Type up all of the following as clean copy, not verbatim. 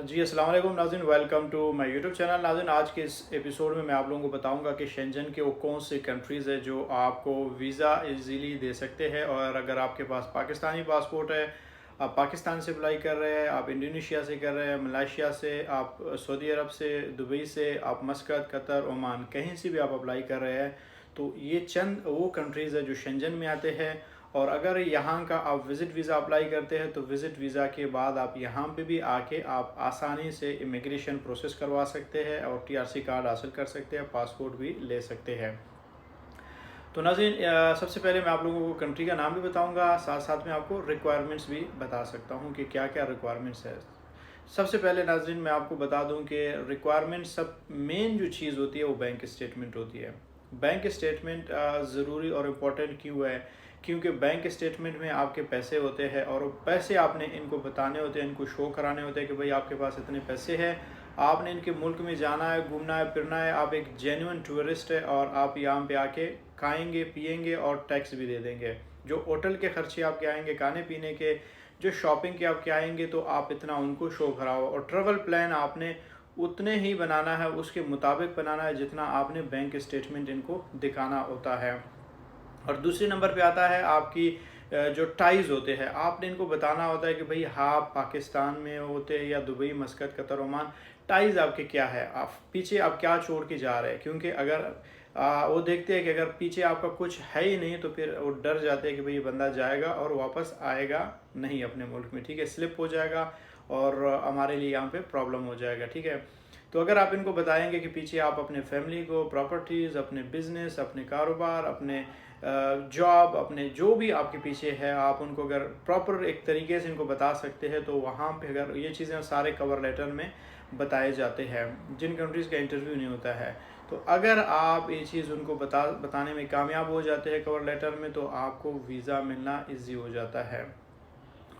जी अस्सलाम वालेकुम नाज़रीन, welcome to my YouTube channel. नाज़रीन, आज के इस एपिसोड में मैं आप लोगों को बताऊंगा कि शेंजन के वो कौन से कंट्रीज़ है जो आपको वीज़ा इजीली दे सकते हैं। और अगर आपके पास पाकिस्तानी पासपोर्ट है, आप पाकिस्तान से अप्लाई कर रहे हैं, आप इंडोनेशिया से कर रहे हैं, मलेशिया से, आप सऊदी अरब से, दुबई से, आप मस्कत, कतर, ओमान, कहीं से भी आप अप्लाई कर रहे हैं, तो ये चंद वो कंट्रीज़ है जो शेंजन में आते हैं। और अगर यहाँ का आप विज़िट वीज़ा अप्लाई करते हैं तो विज़िट वीज़ा के बाद आप यहाँ पे भी आके आप आसानी से इमिग्रेशन प्रोसेस करवा सकते हैं और टीआरसी कार्ड हासिल कर सकते हैं, पासपोर्ट भी ले सकते हैं। तो नाज़रीन, सबसे पहले मैं आप लोगों को कंट्री का नाम भी बताऊंगा, साथ साथ में आपको रिक्वायरमेंट्स भी बता सकता हूँ कि क्या क्या रिक्वायरमेंट्स है। सबसे पहले नाज़रीन मैं आपको बता दूं कि रिक्वायरमेंट सब मेन जो चीज़ होती है वो बैंक स्टेटमेंट होती है। बैंक स्टेटमेंट ज़रूरी और इम्पोर्टेंट क्यों है? क्योंकि बैंक स्टेटमेंट में आपके पैसे होते हैं और वो पैसे आपने इनको बताने होते हैं, इनको शो कराने होते हैं कि भाई आपके पास इतने पैसे हैं, आपने इनके मुल्क में जाना है, घूमना है, फिरना है, आप एक जेन्युइन टूरिस्ट है और आप यहाँ पे आके खाएंगे, पिएंगे और टैक्स भी दे देंगे। जो होटल के खर्चे आपके आएंगे, खाने पीने के, जो शॉपिंग के आपके आएंगे, तो आप इतना उनको शो कराओ। और ट्रैवल प्लान आपने उतने ही बनाना है, उसके मुताबिक बनाना है जितना आपने बैंक स्टेटमेंट इनको दिखाना होता है। और दूसरे नंबर पे आता है आपकी जो टाइज़ होते हैं, आपने इनको बताना होता है कि भाई हाँ, पाकिस्तान में होते हैं या दुबई, मस्कत, कतर, ओमान, टाइज़ आपके क्या है, आप पीछे आप क्या छोड़ के जा रहे हैं। क्योंकि अगर वो देखते हैं कि अगर पीछे आपका कुछ है ही नहीं, तो फिर वो डर जाते हैं कि भाई ये बंदा जाएगा और वापस आएगा नहीं अपने मुल्क में, ठीक है, स्लिप हो जाएगा और हमारे लिए यहाँ पे प्रॉब्लम हो जाएगा, ठीक है। तो अगर आप इनको बताएंगे कि पीछे आप अपने फैमिली को, प्रॉपर्टीज़, अपने बिजनेस, अपने कारोबार, अपने जॉब, अपने जो भी आपके पीछे है, आप उनको अगर प्रॉपर एक तरीके से इनको बता सकते हैं, तो वहाँ पे अगर ये चीज़ें सारे कवर लेटर में बताए जाते हैं, जिन कंट्रीज़ का इंटरव्यू नहीं होता है, तो अगर आप ये चीज़ उनको बताने में कामयाब हो जाते हैं कवर लेटर में, तो आपको वीज़ा मिलना ईजी हो जाता है।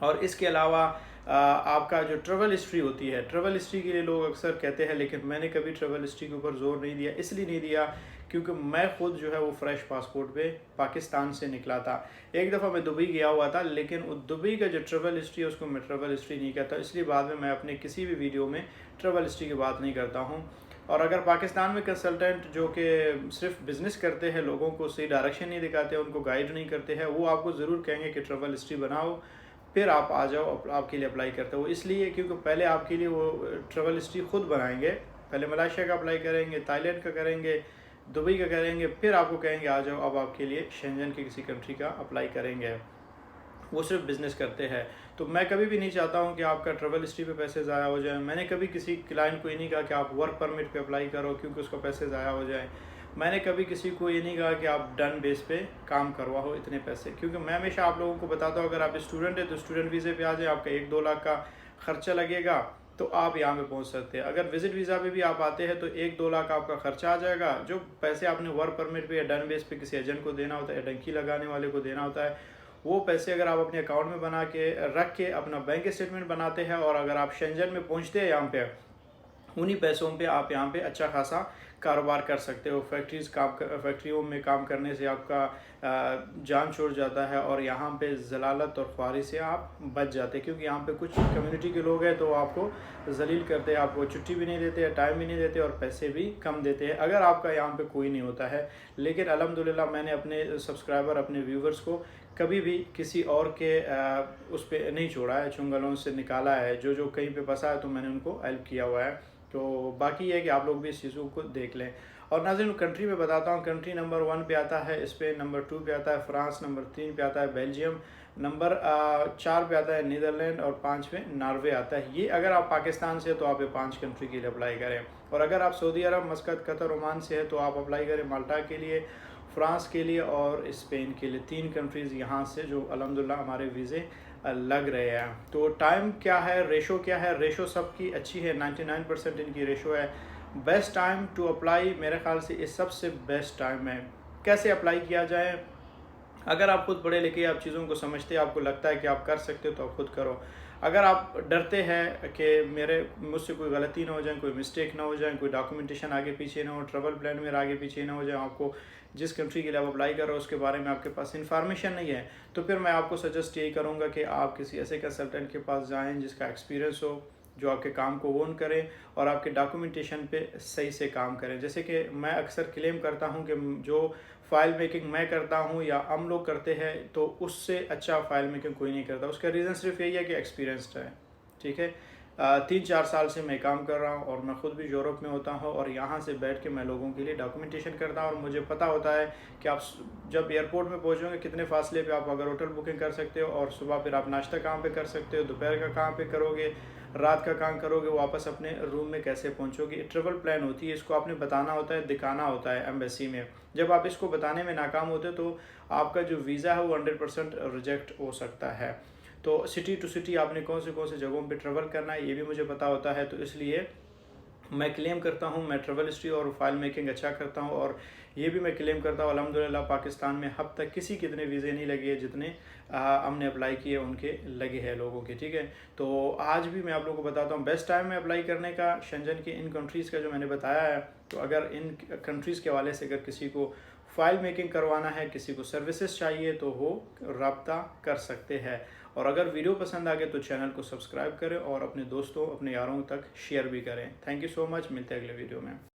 और इसके अलावा आपका जो ट्रैवल हिस्ट्री होती है, ट्रैवल हिस्ट्री के लिए लोग अक्सर कहते हैं, लेकिन मैंने कभी ट्रैवल हिस्ट्री के ऊपर ज़ोर नहीं दिया। इसलिए नहीं दिया क्योंकि मैं खुद जो है वो फ्रेश पासपोर्ट पे पाकिस्तान से निकला था। एक दफ़ा मैं दुबई गया हुआ था, लेकिन दुबई का जो ट्रैवल हिस्ट्री है उसको मैं ट्रैवल हिस्ट्री नहीं कहता, इसलिए बाद में मैं अपने किसी भी वीडियो में ट्रैवल हिस्ट्री की बात नहीं करता हूँ। और अगर पाकिस्तान में कंसल्टेंट जो कि सिर्फ बिज़नेस करते हैं, लोगों को सही डायरेक्शन नहीं दिखाते, उनको गाइड नहीं करते हैं, वो आपको ज़रूर कहेंगे कि ट्रैवल हिस्ट्री बनाओ, फिर आप आ जाओ, आपके लिए अप्लाई करते हो। इसलिए क्योंकि पहले आपके लिए वो ट्रैवल हिस्ट्री खुद बनाएंगे, पहले मलेशिया का अप्लाई करेंगे, थाईलैंड का करेंगे, दुबई का करेंगे, फिर आपको कहेंगे आ जाओ, अब आपके लिए शेंजन के किसी कंट्री का अप्लाई करेंगे। वो सिर्फ बिज़नेस करते हैं। तो मैं कभी भी नहीं चाहता हूँ कि आपका ट्रैवल हिस्ट्री पे पैसे ज़ाया हो जाए। मैंने कभी किसी क्लाइंट को ये नहीं कहा कि आप वर्क परमिट पे अप्लाई करो क्योंकि उसका पैसे ज़ाया हो जाए। मैंने कभी किसी को ये नहीं कहा कि आप डन बेस पे काम करवाओ इतने पैसे, क्योंकि मैं हमेशा आप लोगों को बताता हूँ अगर आप स्टूडेंट हैं तो स्टूडेंट वीज़े पे आ जाए, आपका 1-2 लाख का खर्चा लगेगा तो आप यहाँ पे पहुँच सकते हैं। अगर विजिट वीज़ा पे भी आप आते हैं तो 1-2 लाख आपका खर्चा आ जाएगा। जो पैसे आपने वर्क परमिट पे या डन बेस पे किसी एजेंट को देना होता है, डंकी लगाने वाले को देना होता है, वो पैसे अगर आप अपने अकाउंट में बना के रख के अपना बैंक स्टेटमेंट बनाते हैं और अगर आप शेंजन में पहुँचते हैं यहाँ पे, उन्हीं पैसों पे आप यहाँ पे अच्छा खासा कारोबार कर सकते हो। फैक्ट्रियों में काम करने से आपका जान छूट जाता है और यहाँ पे जलालत और ख्वारी से आप बच जाते हैं, क्योंकि यहाँ पे कुछ कम्युनिटी के लोग हैं तो आपको जलील करते हैं, आपको छुट्टी भी नहीं देते, टाइम भी नहीं देते और पैसे भी कम देते हैं अगर आपका यहाँ पे कोई नहीं होता है। लेकिन अल्हम्दुलिल्लाह मैंने अपने सब्सक्राइबर, अपने व्यूवर्स को कभी भी किसी और के उस पर नहीं छोड़ा है, चुंगलों से निकाला है। जो जो कहीं पे फंसा है तो मैंने उनको हेल्प किया हुआ है। तो बाकी ये है कि आप लोग भी इस चीज़ों को देख लें। और नाज़रीन, कंट्री में बताता हूँ, कंट्री नंबर 1 पे आता है स्पेन, नंबर 2 पे आता है फ्रांस, नंबर 3 पे आता है बेल्जियम, नंबर 4 पे आता है नीदरलैंड और 5 पे नॉर्वे आता है। ये अगर आप पाकिस्तान से है तो आप ये 5 कंट्री के लिए अप्लाई करें। और अगर आप सऊदी अरब, मस्कत, कतर, ओमान से है तो आप अप्लाई करें माल्टा के लिए, फ्रांस के लिए और स्पेन के लिए। 3 कंट्रीज़ यहाँ से जो अल्हम्दुलिल्लाह हमारे वीज़े लग रहे हैं। तो टाइम क्या है, रेशो क्या है? रेशो सबकी अच्छी है, 99% इनकी रेशो है। बेस्ट टाइम टू अप्लाई मेरे ख्याल से ये सबसे बेस्ट टाइम है। कैसे अप्लाई किया जाए? अगर आप खुद पढ़े लिखे, आप चीज़ों को समझते, आपको लगता है कि आप कर सकते हो तो आप खुद करो। अगर आप डरते हैं कि मुझसे कोई गलती ना हो जाए, कोई मिस्टेक ना हो जाए, कोई डॉक्यूमेंटेशन आगे पीछे ना हो, ट्रैवल प्लान में आगे पीछे ना हो जाए, आपको जिस कंट्री के लिए आप अप्लाई कर रहे हो उसके बारे में आपके पास इन्फॉर्मेशन नहीं है, तो फिर मैं आपको सजेस्ट यही करूँगा कि आप किसी ऐसे कंसल्टेंट के पास जाएँ जिसका एक्सपीरियंस हो, जो आपके काम को ओन करें और आपके डॉक्यूमेंटेशन पे सही से काम करें। जैसे कि मैं अक्सर क्लेम करता हूँ कि जो फ़ाइल मेकिंग मैं करता हूँ या हम लोग करते हैं, तो उससे अच्छा फ़ाइल मेकिंग कोई नहीं करता। उसका रीज़न सिर्फ यही है कि एक्सपीरियंस्ड है, ठीक है। 3-4 साल से मैं काम कर रहा हूँ और मैं ख़ुद भी यूरोप में होता हूँ और यहाँ से बैठ के मैं लोगों के लिए डॉक्यूमेंटेशन करता हूँ और मुझे पता होता है कि आप जब एयरपोर्ट में पहुँचोगे कितने फ़ासले पे आप अगर होटल बुकिंग कर सकते हो, और सुबह फिर आप नाश्ता कहाँ पे कर सकते हो, दोपहर का कहाँ पे करोगे, रात का कहाँ करोगे, वापस अपने रूम में कैसे पहुँचोगे। ट्रैवल प्लान होती है, इसको आपने बताना होता है, दिखाना होता है एम्बेसी में। जब आप इसको बताने में नाकाम होते हो तो आपका जो वीज़ा है वो 100% रिजेक्ट हो सकता है। तो सिटी टू सिटी आपने कौन से जगहों पे ट्रैवल करना है ये भी मुझे पता होता है। तो इसलिए मैं क्लेम करता हूँ मैं ट्रैवल हिस्ट्री और फाइल मेकिंग अच्छा करता हूँ, और ये भी मैं क्लेम करता हूँ अल्हम्दुलिल्लाह पाकिस्तान में अब तक किसी के इतने वीज़े नहीं लगे जितने हमने अप्लाई किए उनके लगे हैं लोगों के, ठीक है। तो आज भी मैं आप लोगों को बताता हूँ बेस्ट टाइम है अप्लाई करने का शेंजन के इन कंट्रीज़ का जो मैंने बताया है। तो अगर इन कंट्रीज़ के हवाले से अगर किसी को फ़ाइल मेकिंग करवाना है, किसी को सर्विसेज चाहिए, तो वो रब्ता कर सकते हैं। और अगर वीडियो पसंद आ गए तो चैनल को सब्सक्राइब करें और अपने दोस्तों अपने यारों तक शेयर भी करें। थैंक यू सो मच, मिलते हैं अगले वीडियो में।